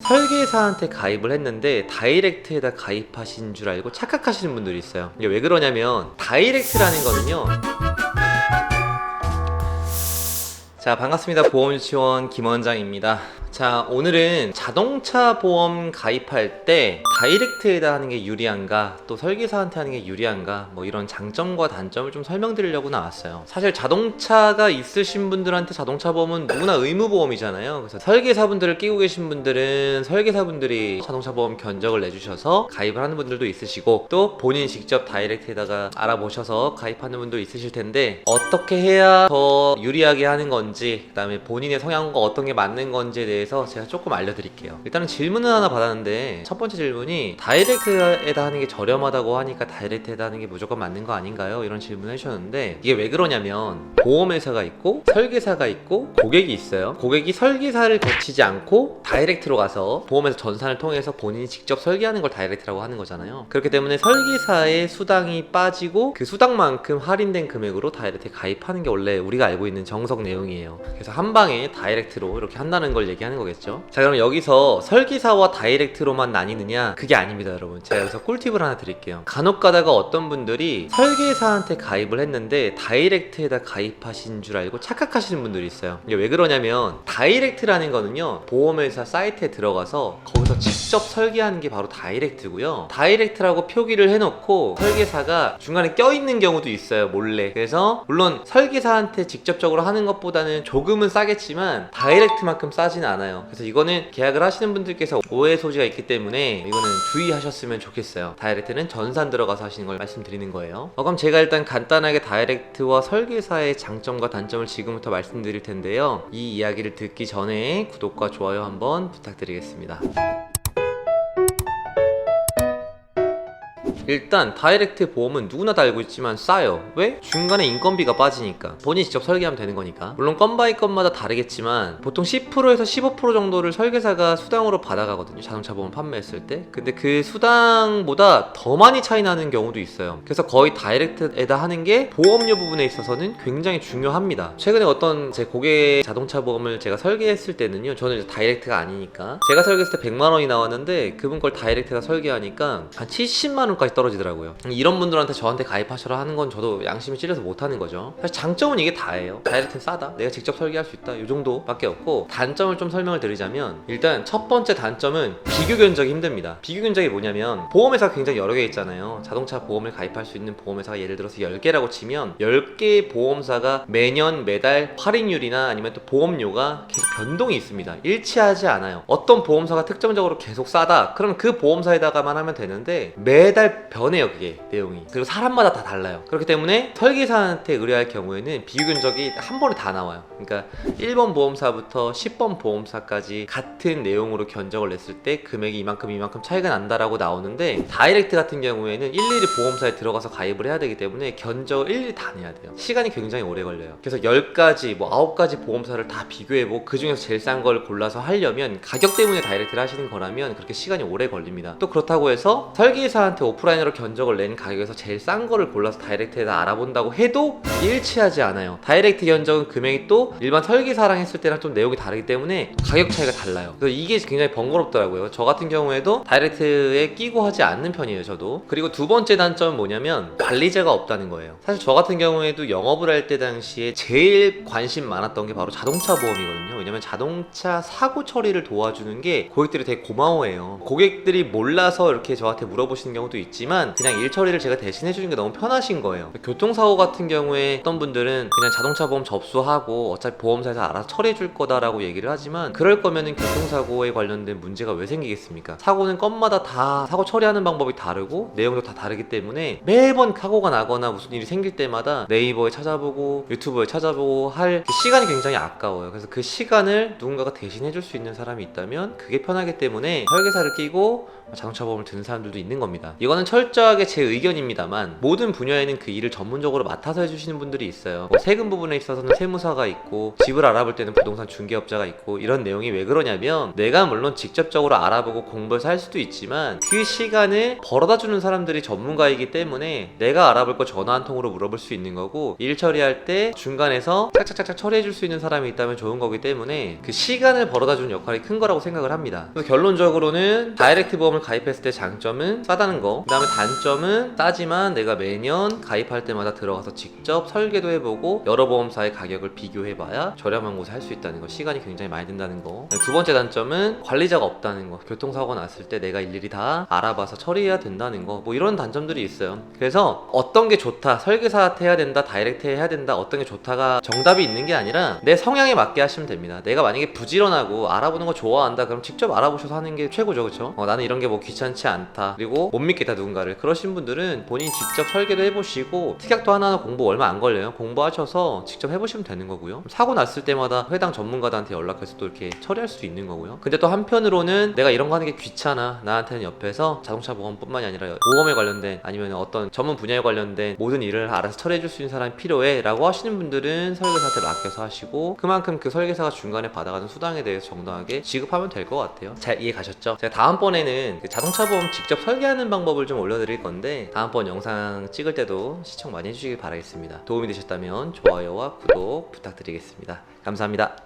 설계사한테 가입을 했는데 다이렉트에다 가입하신 줄 알고 착각하시는 분들이 있어요. 이게 왜 그러냐면 다이렉트라는 거는요, 자, 반갑습니다. 보험유치원 김원장입니다. 자, 오늘은 자동차 보험 가입할 때 다이렉트에다 하는 게 유리한가, 또 설계사한테 하는 게 유리한가, 뭐 이런 장점과 단점을 좀 설명드리려고 나왔어요. 사실 자동차가 있으신 분들한테 자동차 보험은 누구나 의무보험이잖아요. 그래서 설계사분들을 끼고 계신 분들은 설계사분들이 자동차 보험 견적을 내주셔서 가입을 하는 분들도 있으시고, 또 본인이 직접 다이렉트에다가 알아보셔서 가입하는 분도 있으실 텐데, 어떻게 해야 더 유리하게 하는 건지, 그 다음에 본인의 성향과 어떤 게 맞는 건지에 대해서 제가 조금 알려드릴게요. 일단은 질문을 하나 받았는데, 첫 번째 질문이 다이렉트에다 하는 게 저렴하다고 하니까 다이렉트에다 하는 게 무조건 맞는 거 아닌가요? 이런 질문을 해주셨는데, 이게 왜 그러냐면 보험회사가 있고 설계사가 있고 고객이 있어요. 고객이 설계사를 거치지 않고 다이렉트로 가서 보험회사 전산을 통해서 본인이 직접 설계하는 걸 다이렉트라고 하는 거잖아요. 그렇기 때문에 설계사의 수당이 빠지고 그 수당만큼 할인된 금액으로 다이렉트에 가입하는 게 원래 우리가 알고 있는 정석 내용이에요. 그래서 한 방에 다이렉트로 이렇게 한다는 걸 얘기하는 거겠죠. 자, 그럼 여기서 설계사와 다이렉트로만 나뉘느냐? 그게 아닙니다, 여러분. 제가 여기서 꿀팁을 하나 드릴게요. 간혹 가다가 어떤 분들이 설계사한테 가입을 했는데 다이렉트에다 가입하신 줄 알고 착각하시는 분들이 있어요. 이게 왜 그러냐면 다이렉트라는 거는요, 보험회사 사이트에 들어가서 거기서 직접 설계하는 게 바로 다이렉트고요. 다이렉트라고 표기를 해놓고 설계사가 중간에 껴있는 경우도 있어요, 몰래. 그래서 물론 설계사한테 직접적으로 하는 것보다는 조금은 싸겠지만 다이렉트만큼 싸진 않아요. 그래서 이거는 계약을 하시는 분들께서 오해 소지가 있기 때문에 이거는 주의하셨으면 좋겠어요. 다이렉트는 전산 들어가서 하시는 걸 말씀드리는 거예요. 그럼 제가 일단 간단하게 다이렉트와 설계사의 장점과 단점을 지금부터 말씀드릴 텐데요, 이 이야기를 듣기 전에 구독과 좋아요 한번 부탁드리겠습니다. 일단 다이렉트 보험은 누구나 다 알고 있지만 싸요. 왜? 중간에 인건비가 빠지니까. 본인이 직접 설계하면 되는 거니까. 물론 건 바이 건마다 다르겠지만 보통 10%에서 15% 정도를 설계사가 수당으로 받아가거든요, 자동차 보험 판매했을 때. 근데 그 수당보다 더 많이 차이 나는 경우도 있어요. 그래서 거의 다이렉트에다 하는 게 보험료 부분에 있어서는 굉장히 중요합니다. 최근에 어떤 제 고객 자동차 보험을 제가 설계했을 때는요, 저는 이제 다이렉트가 아니니까 제가 설계했을 때 100만 원이 나왔는데 그분 걸 다이렉트가 설계하니까 한 70만 원까지 떨어지더라고요. 이런 분들한테 저한테 가입하셔라 하는 건 저도 양심이 찔려서 못하는 거죠. 사실 장점은 이게 다예요. 다이렉트는 싸다, 내가 직접 설계할 수 있다, 이 정도밖에 없고, 단점을 좀 설명을 드리자면 일단 첫 번째 단점은 비교 견적이 힘듭니다. 비교 견적이 뭐냐면 보험회사가 굉장히 여러 개 있잖아요. 자동차 보험을 가입할 수 있는 보험회사가 예를 들어서 10개라고 치면 10개의 보험사가 매년 매달 할인율이나 아니면 또 보험료가 계속 변동이 있습니다. 일치하지 않아요. 어떤 보험사가 특정적으로 계속 싸다, 그러면 그 보험사에다가만 하면 되는데 매달 변해요, 그게 내용이. 그리고 사람마다 다 달라요. 그렇기 때문에 설계사한테 의뢰할 경우에는 비교 견적이 한 번에 다 나와요. 그러니까 1번 보험사부터 10번 보험사까지 같은 내용으로 견적을 냈을 때 금액이 이만큼 차이가 난다라고 나오는데, 다이렉트 같은 경우에는 일일이 보험사에 들어가서 가입을 해야 되기 때문에 견적을 일일이 다 내야 돼요. 시간이 굉장히 오래 걸려요. 그래서 10가지 뭐 9가지 보험사를 다 비교해보고 그 중에서 제일 싼 걸 골라서 하려면, 가격 때문에 다이렉트를 하시는 거라면 그렇게 시간이 오래 걸립니다. 또 그렇다고 해서 설계사한테 오프라인으로 견적을 낸 가격에서 제일 싼 거를 골라서 다이렉트에다 알아본다고 해도 일치하지 않아요. 다이렉트 견적은 금액이 또 일반 설계사랑 했을 때랑 좀 내용이 다르기 때문에 가격 차이가 달라요. 그래서 이게 굉장히 번거롭더라고요. 저 같은 경우에도 다이렉트에 끼고 하지 않는 편이에요, 저도. 그리고 두 번째 단점은 뭐냐면 관리자가 없다는 거예요. 사실 저 같은 경우에도 영업을 할 때 당시에 제일 관심 많았던 게 바로 자동차 보험이거든요. 왜냐면 자동차 사고 처리를 도와주는 게 고객들이 되게 고마워해요. 고객들이 몰라서 이렇게 저한테 물어보시는 경우도 있지만 그냥 일 처리를 제가 대신 해주는 게 너무 편하신 거예요. 교통사고 같은 경우에 어떤 분들은 그냥 자동차 보험 접수하고 어차피 보험사에서 알아서 처리해 줄 거다라고 얘기를 하지만, 그럴 거면은 교통사고에 관련된 문제가 왜 생기겠습니까? 사고는 건마다 다 사고 처리하는 방법이 다르고 내용도 다 다르기 때문에 매번 사고가 나거나 무슨 일이 생길 때마다 네이버에 찾아보고 유튜브에 찾아보고 할 시간이 굉장히 아까워요. 그래서 그 시간을 누군가가 대신 해줄 수 있는 사람이 있다면 그게 편하기 때문에 설계사를 끼고 자동차 보험을 드는 사람들도 있는 겁니다. 이거는 철저하게 제 의견입니다만 모든 분야에는 그 일을 전문적으로 맡아서 해주시는 분들이 있어요. 뭐 세금 부분에 있어서는 세무사가 있고, 집을 알아볼 때는 부동산 중개업자가 있고, 이런 내용이 왜 그러냐면 내가 물론 직접적으로 알아보고 공부해서 할 수도 있지만 그 시간을 벌어다 주는 사람들이 전문가이기 때문에 내가 알아볼 거 전화 한 통으로 물어볼 수 있는 거고, 일 처리할 때 중간에서 착착착착 처리해 줄 수 있는 사람이 있다면 좋은 거기 때문에 그 시간을 벌어다 주는 역할이 큰 거라고 생각을 합니다. 그래서 결론적으로는 다이렉트 보험을 가입했을 때 장점은 싸다는 거, 그 다음에 단점은 싸지만 내가 매년 가입할 때마다 들어가서 직접 설계도 해보고 여러 보험사의 가격을 비교해봐야 저렴한 곳에 할 수 있다는 거, 시간이 굉장히 많이 든다는 거. 두 번째 단점은 관리자가 없다는 거, 교통사고 났을 때 내가 일일이 다 알아봐서 처리해야 된다는 거, 뭐 이런 단점들이 있어요. 그래서 어떤 게 좋다, 설계사한테 해야 된다, 다이렉트 해야 된다, 어떤 게 좋다가 정답이 있는 게 아니라 내 성향에 맞게 하시면 됩니다. 내가 만약에 부지런하고 알아보는 거 좋아한다, 그럼 직접 알아보셔서 하는 게 최고죠. 그쵸? 나는 이런 게 뭐 귀찮지 않다, 그리고 못 믿겠다 누군가를, 그러신 분들은 본인 직접 설계도 해보시고, 특약도 하나하나 공부 얼마 안 걸려요. 공부하셔서 직접 해보시면 되는 거고요. 사고 났을 때마다 해당 전문가들한테 연락해서 또 이렇게 처리할 수도 있는 거고요. 근데 또 한편으로는 내가 이런 거 하는 게 귀찮아, 나한테는 옆에서 자동차 보험뿐만이 아니라 보험에 관련된 아니면 어떤 전문 분야에 관련된 모든 일을 알아서 처리해 줄 수 있는 사람이 필요해 라고 하시는 분들은 설계사한테 맡겨서 하시고, 그만큼 그 설계사가 중간에 받아가는 수당에 대해서 정당하게 지급하면 될 것 같아요. 잘 이해 가셨죠? 제가 다음번에는 그 자동차 보험 직접 설계하는 방법을 좀 올려드릴 건데, 다음번 영상 찍을 때도 시청 많이 해주시길 바라겠습니다. 도움이 되셨다면 좋아요와 구독 부탁드리겠습니다. 감사합니다.